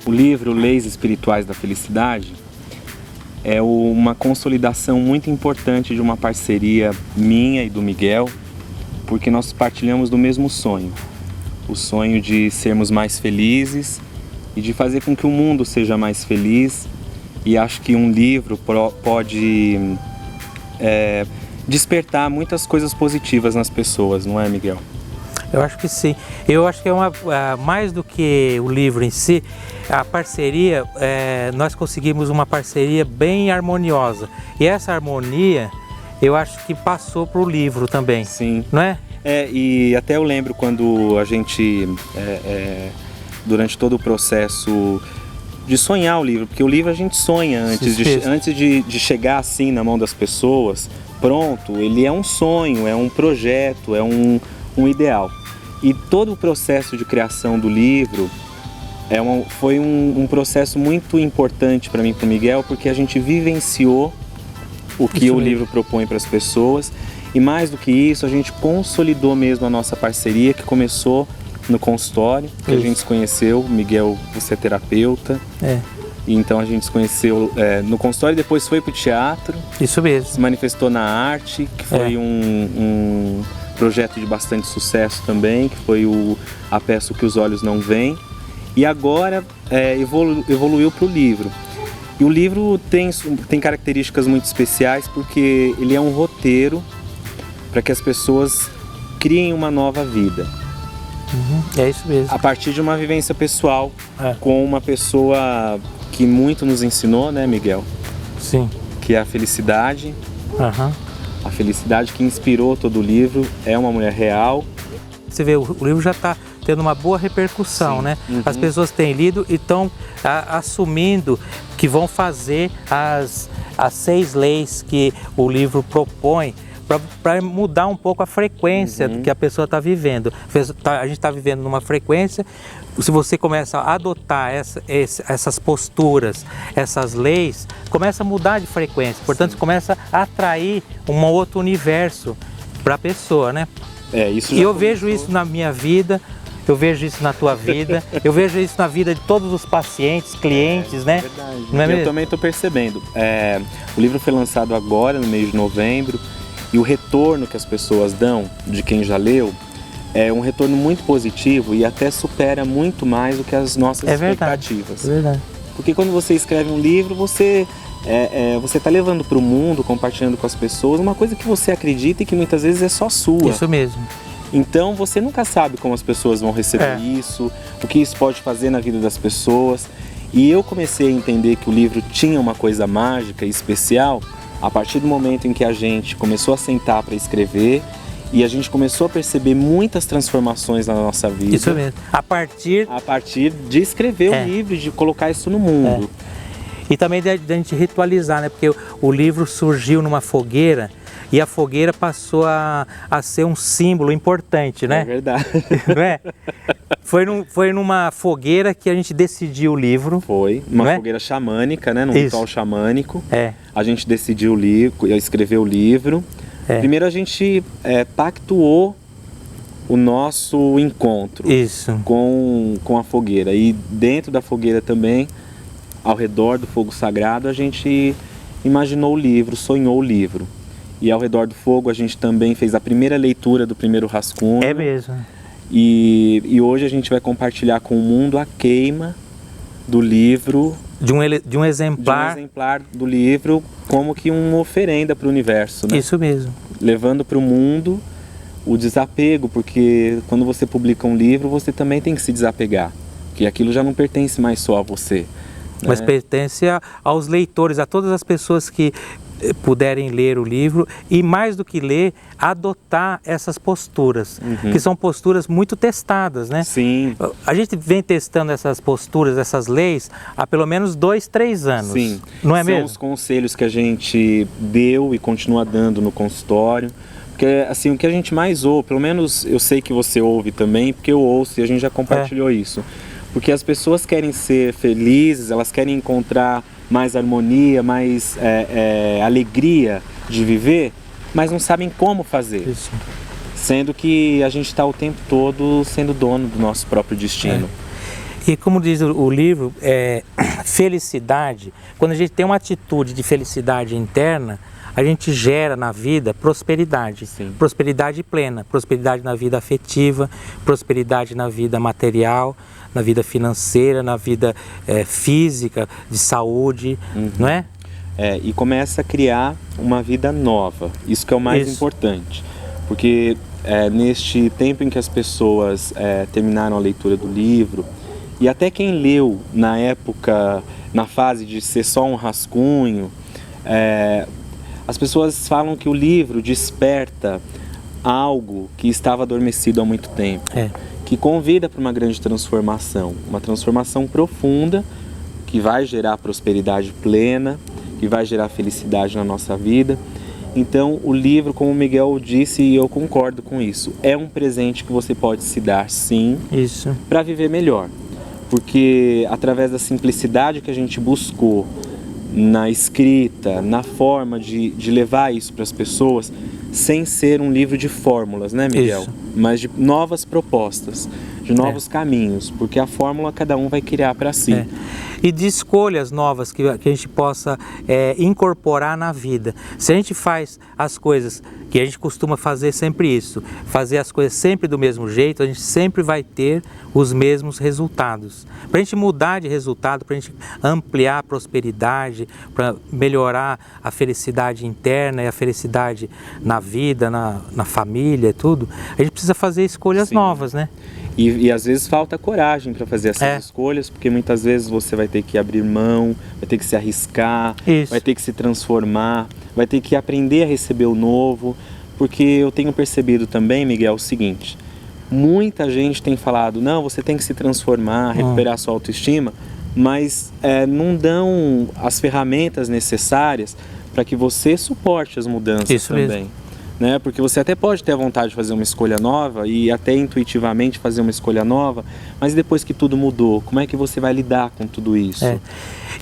O livro Leis Espirituais da Felicidade é uma consolidação muito importante de uma parceria minha e do Miguel, porque nós partilhamos do mesmo sonho, o sonho de sermos mais felizes e de fazer com que o mundo seja mais feliz. E acho que um livro pode despertar muitas coisas positivas nas pessoas, não é, Miguel? Eu acho que sim. Eu acho que mais do que o livro em si, a parceria, nós conseguimos uma parceria bem harmoniosa. E essa harmonia, eu acho que passou para o livro também. Sim. Não é? E até eu lembro quando a gente, durante todo o processo de sonhar o livro, porque o livro a gente sonha antes de chegar assim na mão das pessoas, pronto, ele é um sonho, é um projeto, é um ideal. E todo o processo de criação do livro foi um processo muito importante para mim e para o Miguel, porque a gente vivenciou o que o livro propõe para as pessoas. E mais do que isso, a gente consolidou mesmo a nossa parceria, que começou no consultório, que a gente se conheceu. Miguel, você é terapeuta. E então a gente se conheceu no consultório e depois foi para o teatro. Isso mesmo. Se manifestou na arte, que foi um projeto de bastante sucesso também, que foi a peça O Que os Olhos Não Veem. E agora evoluiu para o livro. E o livro tem características muito especiais, porque ele é um roteiro para que as pessoas criem uma nova vida. É isso mesmo. A partir de uma vivência pessoal, com uma pessoa que muito nos ensinou, né, Miguel? Sim. Que é a felicidade. A felicidade que inspirou todo o livro é uma mulher real. Você vê, o livro já está tendo uma boa repercussão, né? As pessoas têm lido e estão assumindo que vão fazer as 6 leis que o livro propõe para mudar um pouco a frequência que a pessoa está vivendo. A gente está vivendo numa frequência, se você começa a adotar essas posturas, essas leis, começa a mudar de frequência, portanto você começa a atrair um outro universo para a pessoa, né? Isso e eu vejo isso na minha vida, eu vejo isso na tua vida, eu vejo isso na vida de todos os pacientes, clientes, né? Verdade. Não é mesmo? Eu também estou percebendo. O livro foi lançado agora, no mês de novembro, e o retorno que as pessoas dão, de quem já leu, é um retorno muito positivo e até supera muito mais do que as nossas expectativas. É verdade. Porque quando você escreve um livro, você está levando para o mundo, compartilhando com as pessoas, uma coisa que você acredita e que muitas vezes é só sua. Isso mesmo. Então você nunca sabe como as pessoas vão receber isso, o que isso pode fazer na vida das pessoas. E eu comecei a entender que o livro tinha uma coisa mágica e especial a partir do momento em que a gente começou a sentar para escrever e a gente começou a perceber muitas transformações na nossa vida. Isso mesmo. A partir de escrever o livro, de colocar isso no mundo. E também de a gente ritualizar, né? Porque o livro surgiu numa fogueira e a fogueira passou a ser um símbolo importante, né? É verdade. Não é? Foi numa fogueira que a gente decidiu o livro. Foi, uma fogueira xamânica, né? Num ritual xamânico. A gente decidiu escrever o livro. Primeiro a gente pactuou o nosso encontro com a fogueira. E dentro da fogueira também, ao redor do fogo sagrado, a gente imaginou o livro, sonhou o livro. E ao redor do fogo a gente também fez a primeira leitura do primeiro rascunho. É mesmo. E hoje a gente vai compartilhar com o mundo a queima do livro. De um exemplar do livro, como que uma oferenda para o universo, né? Isso mesmo. Levando para o mundo o desapego, porque quando você publica um livro, você também tem que se desapegar. Porque aquilo já não pertence mais só a você. Mas pertence aos leitores, a todas as pessoas que puderem ler o livro e, mais do que ler, adotar essas posturas, que são posturas muito testadas, né? Sim. A gente vem testando essas posturas, essas leis, há pelo menos 2, 3 anos. Sim. Não é mesmo? São os conselhos que a gente deu e continua dando no consultório. Porque, assim, o que a gente mais ouve, pelo menos eu sei que você ouve também, porque eu ouço e a gente já compartilhou isso. Porque as pessoas querem ser felizes, elas querem encontrar mais harmonia, mais alegria de viver, mas não sabem como fazer. Isso. Sendo que a gente está o tempo todo sendo dono do nosso próprio destino. E como diz o livro, felicidade, quando a gente tem uma atitude de felicidade interna, a gente gera na vida prosperidade. Sim. Prosperidade plena, prosperidade na vida afetiva, prosperidade na vida material, na vida financeira, na vida física, de saúde, não é? E começa a criar uma vida nova, isso que é o mais importante, porque neste tempo em que as pessoas terminaram a leitura do livro, e até quem leu na época, na fase de ser só um rascunho, as pessoas falam que o livro desperta algo que estava adormecido há muito tempo, que convida para uma grande transformação, uma transformação profunda, que vai gerar prosperidade plena, que vai gerar felicidade na nossa vida. Então o livro, como o Miguel disse, e eu concordo com isso, é um presente que você pode se dar, sim, para viver melhor. Porque através da simplicidade que a gente buscou na escrita, na forma de levar isso para as pessoas, sem ser um livro de fórmulas, né, Miguel? Isso. Mas de novas propostas, de novos caminhos, porque a fórmula cada um vai criar para si. E de escolhas novas que a gente possa incorporar na vida. Se a gente faz as coisas que a gente costuma fazer sempre isso, fazer as coisas sempre do mesmo jeito, a gente sempre vai ter os mesmos resultados. Para a gente mudar de resultado, para a gente ampliar a prosperidade, para melhorar a felicidade interna e a felicidade na vida, na família e tudo, a gente precisa fazer escolhas novas, né? E às vezes falta coragem para fazer essas escolhas, porque muitas vezes você vai ter que abrir mão, vai ter que se arriscar, vai ter que se transformar, vai ter que aprender a receber o novo, porque eu tenho percebido também, Miguel, o seguinte: muita gente tem falado, não, você tem que se transformar, recuperar sua autoestima, mas não dão as ferramentas necessárias para que você suporte as mudanças também. Mesmo. Né? Porque você até pode ter a vontade de fazer uma escolha nova e até intuitivamente fazer uma escolha nova, mas depois que tudo mudou, como é que você vai lidar com tudo isso?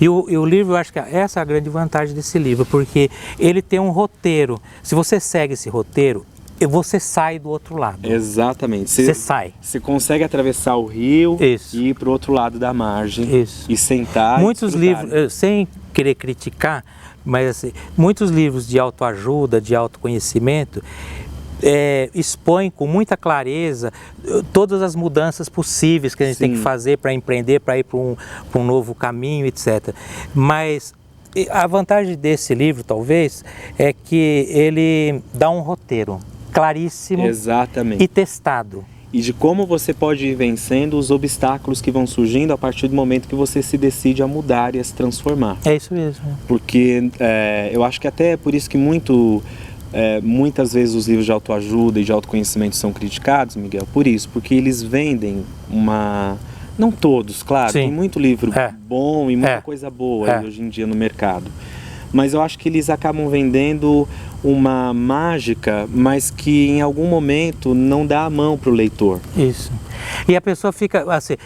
E o livro, eu acho que essa é a grande vantagem desse livro, porque ele tem um roteiro. Se você segue esse roteiro, você sai do outro lado. Exatamente. Você sai. Você consegue atravessar o rio e ir para o outro lado da margem e sentar. Muitos livros, sem querer criticar, mas assim, muitos livros de autoajuda, de autoconhecimento, expõem com muita clareza todas as mudanças possíveis que a gente tem que fazer para empreender, para ir para um novo caminho, etc. Mas a vantagem desse livro, talvez, é que ele dá um roteiro claríssimo e testado. E de como você pode ir vencendo os obstáculos que vão surgindo a partir do momento que você se decide a mudar e a se transformar. É isso mesmo. Porque eu acho que até é por isso que muitas vezes os livros de autoajuda e de autoconhecimento são criticados, Miguel, por isso, porque eles vendem uma... Não todos, claro, tem muito livro bom e muita coisa boa hoje em dia no mercado. Mas eu acho que eles acabam vendendo uma mágica, mas que em algum momento não dá a mão para o leitor. Isso. E a pessoa fica assim,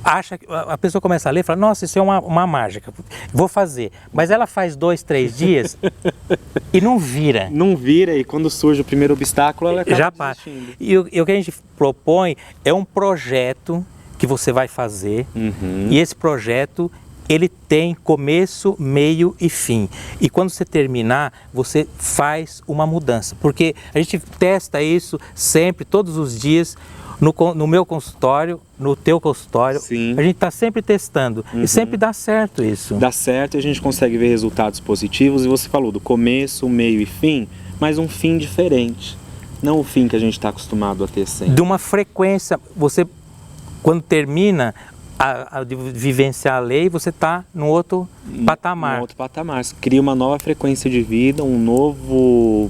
a pessoa começa a ler e fala, nossa, isso é uma mágica, vou fazer. Mas ela faz 2, 3 dias e não vira. Não vira, e quando surge o primeiro obstáculo, ela acaba desistindo. E o que a gente propõe é um projeto que você vai fazer, e esse projeto ele tem começo, meio e fim. E quando você terminar, você faz uma mudança. Porque a gente testa isso sempre, todos os dias, no meu consultório, no teu consultório. A gente está sempre testando. E sempre dá certo isso. Dá certo e a gente consegue ver resultados positivos. E você falou do começo, meio e fim, mas um fim diferente. Não o fim que a gente está acostumado a ter sempre. De uma frequência, você, quando termina de vivenciar a lei, você está num outro patamar. Um outro patamar. Você cria uma nova frequência de vida, um novo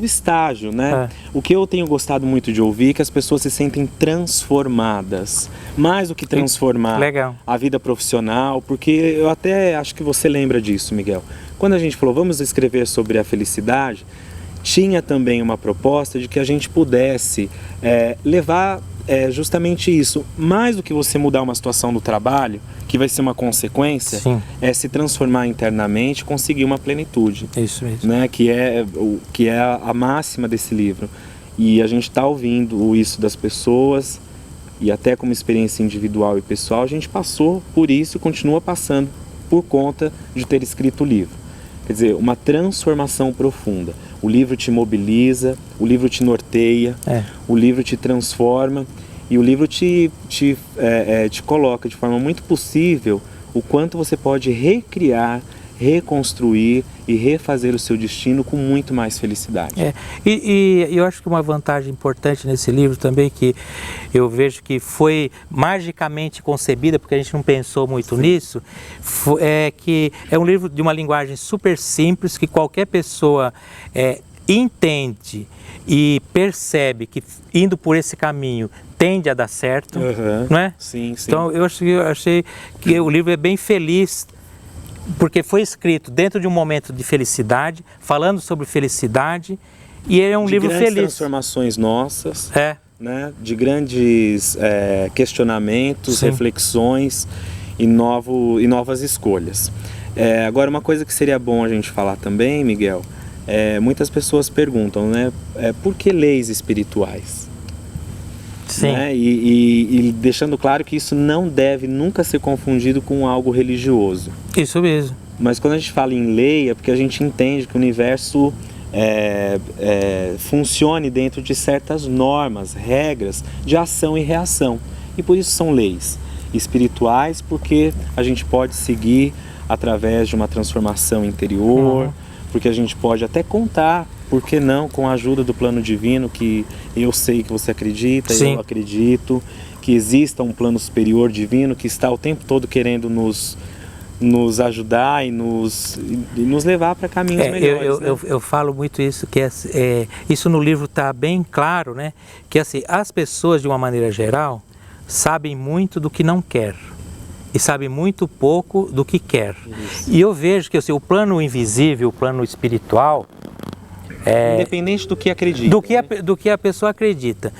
estágio, né? O que eu tenho gostado muito de ouvir é que as pessoas se sentem transformadas. Mais do que transformar a vida profissional, porque eu até acho que você lembra disso, Miguel. Quando a gente falou, vamos escrever sobre a felicidade, tinha também uma proposta de que a gente pudesse levar justamente isso. Mais do que você mudar uma situação do trabalho, que vai ser uma consequência, é se transformar internamente e conseguir uma plenitude. Isso mesmo. Né? Que é a máxima desse livro. E a gente está ouvindo isso das pessoas e até como experiência individual e pessoal, a gente passou por isso e continua passando por conta de ter escrito o livro. Quer dizer, uma transformação profunda. O livro te mobiliza, o livro te norteia, o livro te transforma e o livro te coloca de forma muito possível o quanto você pode recriar, reconstruir e refazer o seu destino com muito mais felicidade. E eu acho que uma vantagem importante nesse livro também, que eu vejo que foi magicamente concebida, porque a gente não pensou muito nisso, é que é um livro de uma linguagem super simples, que qualquer pessoa entende e percebe que indo por esse caminho tende a dar certo, não é? Sim. Então eu achei que o livro é bem feliz, porque foi escrito dentro de um momento de felicidade, falando sobre felicidade, e é um livro feliz. De grandes transformações nossas, né? De grandes questionamentos, reflexões e novas escolhas. Agora, uma coisa que seria bom a gente falar também, Miguel, muitas pessoas perguntam, né? Por que leis espirituais? Sim. Né? E deixando claro que isso não deve nunca ser confundido com algo religioso. Isso mesmo. Mas quando a gente fala em lei, é porque a gente entende que o universo funcione dentro de certas normas, regras de ação e reação. E por isso são leis espirituais, porque a gente pode seguir através de uma transformação interior, porque a gente pode até contar, por que não, com a ajuda do plano divino, que eu sei que você acredita, eu acredito, que exista um plano superior divino que está o tempo todo querendo nos ajudar e nos levar para caminhos melhores. Eu falo muito isso, que isso no livro está bem claro, né? Que assim, as pessoas, de uma maneira geral, sabem muito do que não quer e sabem muito pouco do que quer. Isso. E eu vejo que assim, o plano invisível, o plano espiritual, independente do que acredita. Do que a pessoa acredita.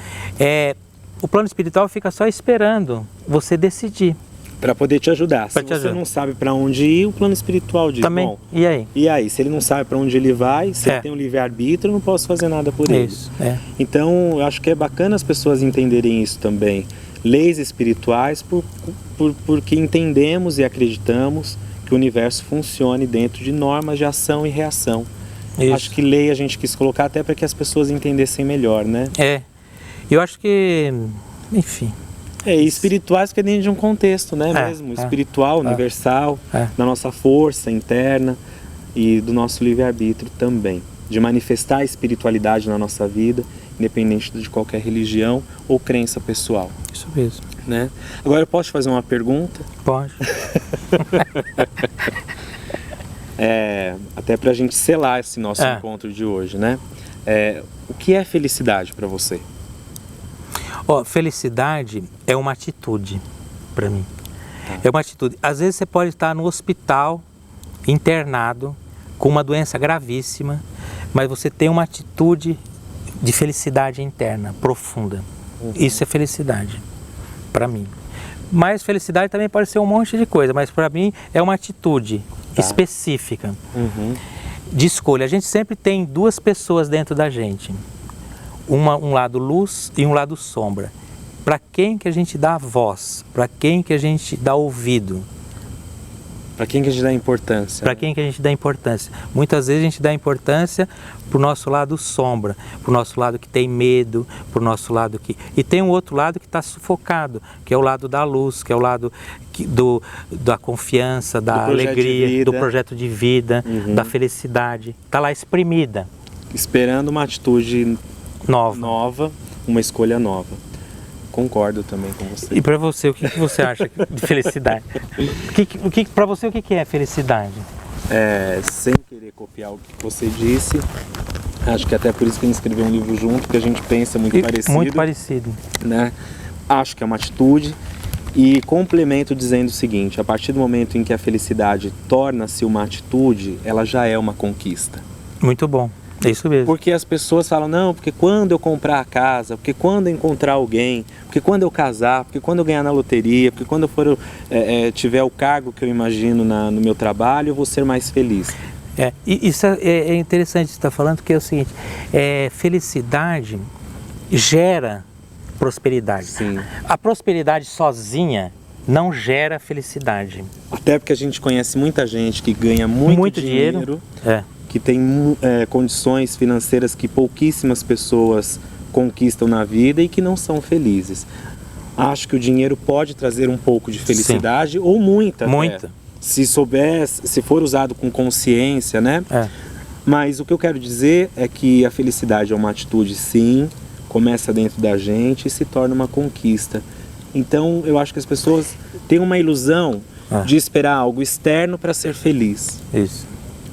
O plano espiritual fica só esperando você decidir. Para poder te ajudar. Se você não sabe para onde ir, o plano espiritual diz, também. Bom, e aí? E aí? Se ele não sabe para onde ele vai, se ele tem um livre-arbítrio, eu não posso fazer nada por ele. Isso, Então, eu acho que é bacana as pessoas entenderem isso também. Leis espirituais, porque entendemos e acreditamos que o universo funcione dentro de normas de ação e reação. Isso. Acho que lei a gente quis colocar até para que as pessoas entendessem melhor, né? Eu acho que, enfim... espirituais que é dentro de um contexto, né, mesmo? Espiritual, universal, da nossa força interna e do nosso livre-arbítrio também. De manifestar a espiritualidade na nossa vida, independente de qualquer religião ou crença pessoal. Isso mesmo. Né? Agora eu posso te fazer uma pergunta? Pode. Até pra gente selar esse nosso encontro de hoje, né? O que é felicidade para você? Felicidade é uma atitude para mim. É uma atitude. Às vezes você pode estar no hospital, internado, com uma doença gravíssima, mas você tem uma atitude de felicidade interna, profunda. Isso é felicidade, para mim. Mas felicidade também pode ser um monte de coisa, mas para mim é uma atitude específica de escolha. A gente sempre tem duas pessoas dentro da gente. Um lado luz e um lado sombra. Para quem que a gente dá voz? Para quem que a gente dá ouvido? Para quem que a gente dá importância? Para quem que a gente dá importância? Muitas vezes a gente dá importância para o nosso lado sombra, para o nosso lado que tem medo, para o nosso lado que... E tem um outro lado que está sufocado, que é o lado da luz, que é o lado da confiança, da alegria, do projeto de vida, da felicidade. Está lá exprimida. Esperando uma atitude nova, uma escolha nova. Concordo também com você. E para você, o que você acha de felicidade? Para você, o que é felicidade? Sem querer copiar o que você disse, acho que até por isso que a gente escreveu um livro junto, que a gente pensa muito parecido. Muito parecido. Né? Acho que é uma atitude e complemento dizendo o seguinte, a partir do momento em que a felicidade torna-se uma atitude, ela já é uma conquista. Muito bom. É isso mesmo. Porque as pessoas falam, não, porque quando eu comprar a casa, porque quando eu encontrar alguém, porque quando eu casar, porque quando eu ganhar na loteria, porque quando eu tiver o cargo que eu imagino no meu trabalho, eu vou ser mais feliz. E isso é interessante você estar falando, porque é o seguinte, felicidade gera prosperidade. Sim. A prosperidade sozinha não gera felicidade. Até porque a gente conhece muita gente que ganha muito dinheiro. Que tem condições financeiras que pouquíssimas pessoas conquistam na vida e que não são felizes. Acho que o dinheiro pode trazer um pouco de felicidade, sim, ou muita. Muita. Se for usado com consciência, né? Mas o que eu quero dizer é que a felicidade é uma atitude, sim, começa dentro da gente e se torna uma conquista. Então eu acho que as pessoas têm uma ilusão de esperar algo externo para ser feliz. Isso.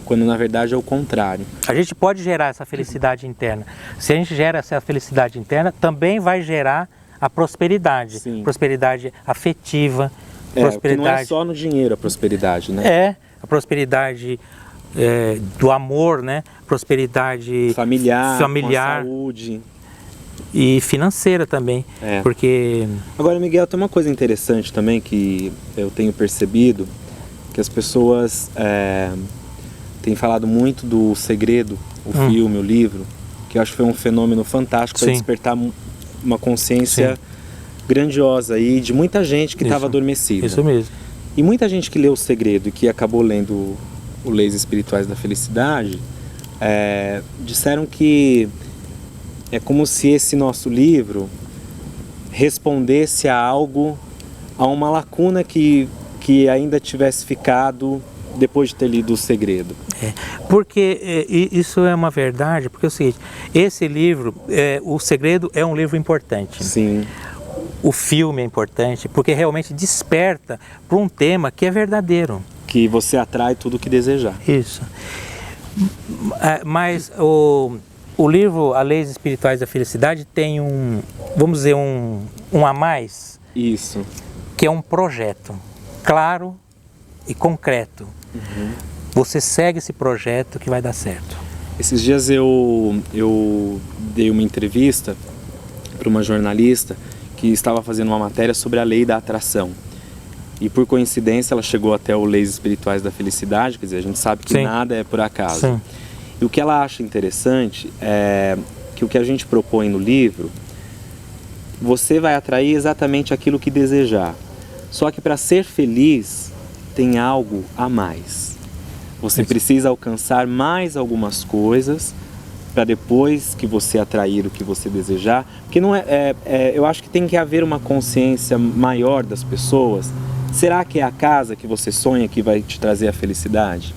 Quando na verdade é o contrário. A gente pode gerar essa felicidade interna. Se a gente gera essa felicidade interna, também vai gerar a prosperidade. Sim. Prosperidade afetiva. Prosperidade. Não é só no dinheiro a prosperidade, né? A prosperidade do amor, né? Prosperidade familiar, com a saúde. E financeira também. Porque... Agora, Miguel, tem uma coisa interessante também que eu tenho percebido, que as pessoas têm falado muito do Segredo, o filme, o livro, que eu acho que foi um fenômeno fantástico para despertar uma consciência grandiosa aí de muita gente que estava adormecida. Isso mesmo. E muita gente que leu o Segredo e que acabou lendo o Leis Espirituais da Felicidade, disseram que é como se esse nosso livro respondesse a algo, a uma lacuna que ainda tivesse ficado depois de ter lido o Segredo. Porque isso é uma verdade, porque é o seguinte, esse livro, o Segredo é um livro importante. Sim. O filme é importante, porque realmente desperta para um tema que é verdadeiro. Que você atrai tudo o que desejar. Isso. Mas o livro As Leis Espirituais da Felicidade tem vamos dizer, um a mais. Isso. Que é um projeto claro e concreto. Você segue esse projeto que vai dar certo. Esses dias eu dei uma entrevista para uma jornalista que estava fazendo uma matéria sobre a lei da atração. E por coincidência ela chegou até o Leis Espirituais da Felicidade, quer dizer, a gente sabe que nada é por acaso. Sim. E o que ela acha interessante é que o que a gente propõe no livro, você vai atrair exatamente aquilo que desejar. Só que para ser feliz tem algo a mais. Você precisa alcançar mais algumas coisas para depois que você atrair o que você desejar. Porque não eu acho que tem que haver uma consciência maior das pessoas. Será que é a casa que você sonha que vai te trazer a felicidade?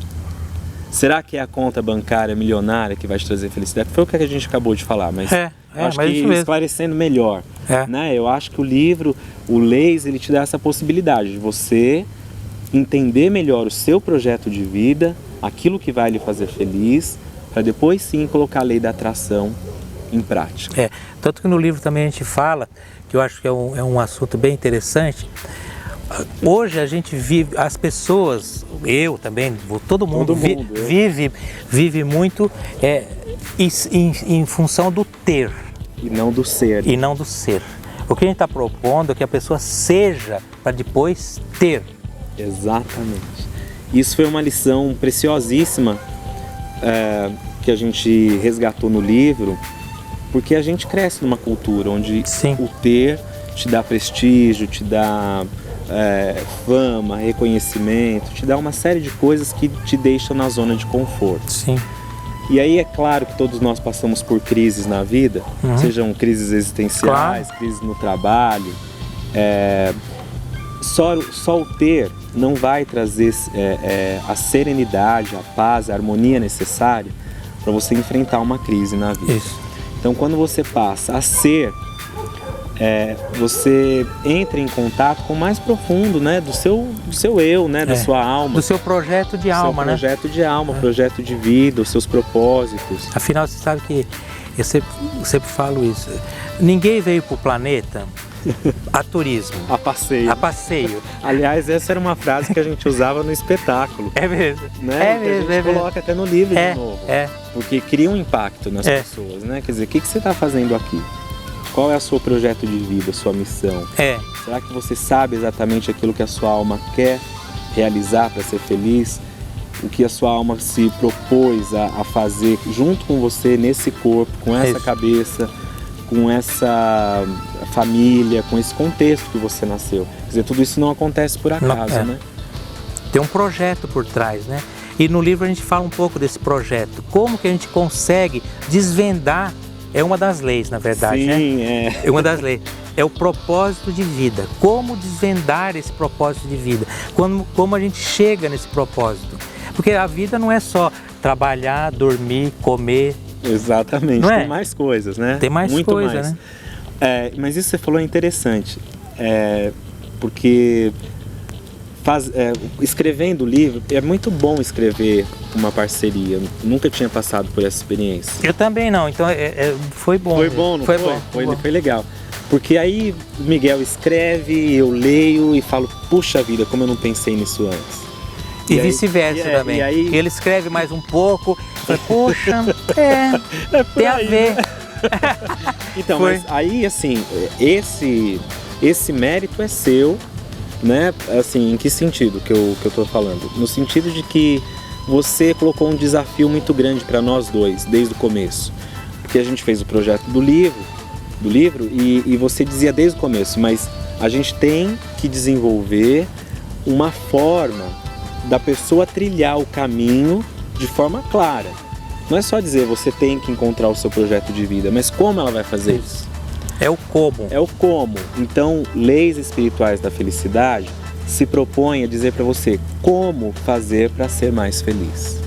Será que é a conta bancária milionária que vai te trazer felicidade? Foi o que a gente acabou de falar, mas acho que esclarecendo melhor. Né? Eu acho que o livro, o Leis, ele te dá essa possibilidade de você entender melhor o seu projeto de vida, aquilo que vai lhe fazer feliz, para depois sim colocar a lei da atração em prática. Tanto que no livro também a gente fala, que eu acho que é um assunto bem interessante. Hoje a gente vive, as pessoas, eu também, todo mundo vive muito em função do ter. E não do ser. E não do ser. O que a gente está propondo é que a pessoa seja para depois ter. Exatamente. Isso foi uma lição preciosíssima que a gente resgatou no livro, porque a gente cresce numa cultura onde o ter te dá prestígio, te dá fama, reconhecimento, te dá uma série de coisas que te deixam na zona de conforto. Sim. E aí é claro que todos nós passamos por crises na vida, sejam crises existenciais, crises no trabalho. Só o ter não vai trazer a serenidade, a paz, a harmonia necessária para você enfrentar uma crise na vida. Isso. Então quando você passa a ser, você entra em contato com o mais profundo, né, do seu eu, né, da sua alma. Do seu projeto de alma, né? Projeto de alma, projeto de vida, os seus propósitos. Afinal, você sabe que eu sempre falo isso. Ninguém veio para o planeta a turismo. A passeio. A passeio. Aliás, essa era uma frase que a gente usava no espetáculo. É mesmo. Né? A gente coloca até no livro de novo. Porque cria um impacto nas pessoas, né? Quer dizer, o que você está fazendo aqui? Qual é o seu projeto de vida, a sua missão? Será que você sabe exatamente aquilo que a sua alma quer realizar para ser feliz? O que a sua alma se propôs a fazer junto com você nesse corpo, com essa cabeça, com essa família, com esse contexto que você nasceu. Quer dizer, tudo isso não acontece por acaso, né? Tem um projeto por trás, né? E no livro a gente fala um pouco desse projeto. Como que a gente consegue desvendar, é uma das leis, na verdade, Sim, né? É uma das leis. É o propósito de vida. Como desvendar esse propósito de vida? Como a gente chega nesse propósito? Porque a vida não é só trabalhar, dormir, comer. Exatamente, não é? Tem mais coisas, né? Tem mais Muito coisa, mais. né? Mas isso que você falou é interessante, porque escrevendo o livro, é muito bom escrever uma parceria. Eu nunca tinha passado por essa experiência. Eu também não, então foi bom. Foi bom, não foi? Foi legal. Porque aí o Miguel escreve, eu leio e falo, puxa vida, como eu não pensei nisso antes. E vice-versa também. Aí... Ele escreve mais um pouco, fala, poxa, tem a ver. Então, mas aí assim, esse mérito é seu, né? Assim, em que sentido que eu tô falando? No sentido de que você colocou um desafio muito grande para nós dois, desde o começo. Porque a gente fez o projeto do livro e você dizia desde o começo, mas a gente tem que desenvolver uma forma da pessoa trilhar o caminho de forma clara. Não é só dizer você tem que encontrar o seu projeto de vida, mas como ela vai fazer isso? É o como. É o como. Então, Leis Espirituais da Felicidade se propõe a dizer para você como fazer para ser mais feliz.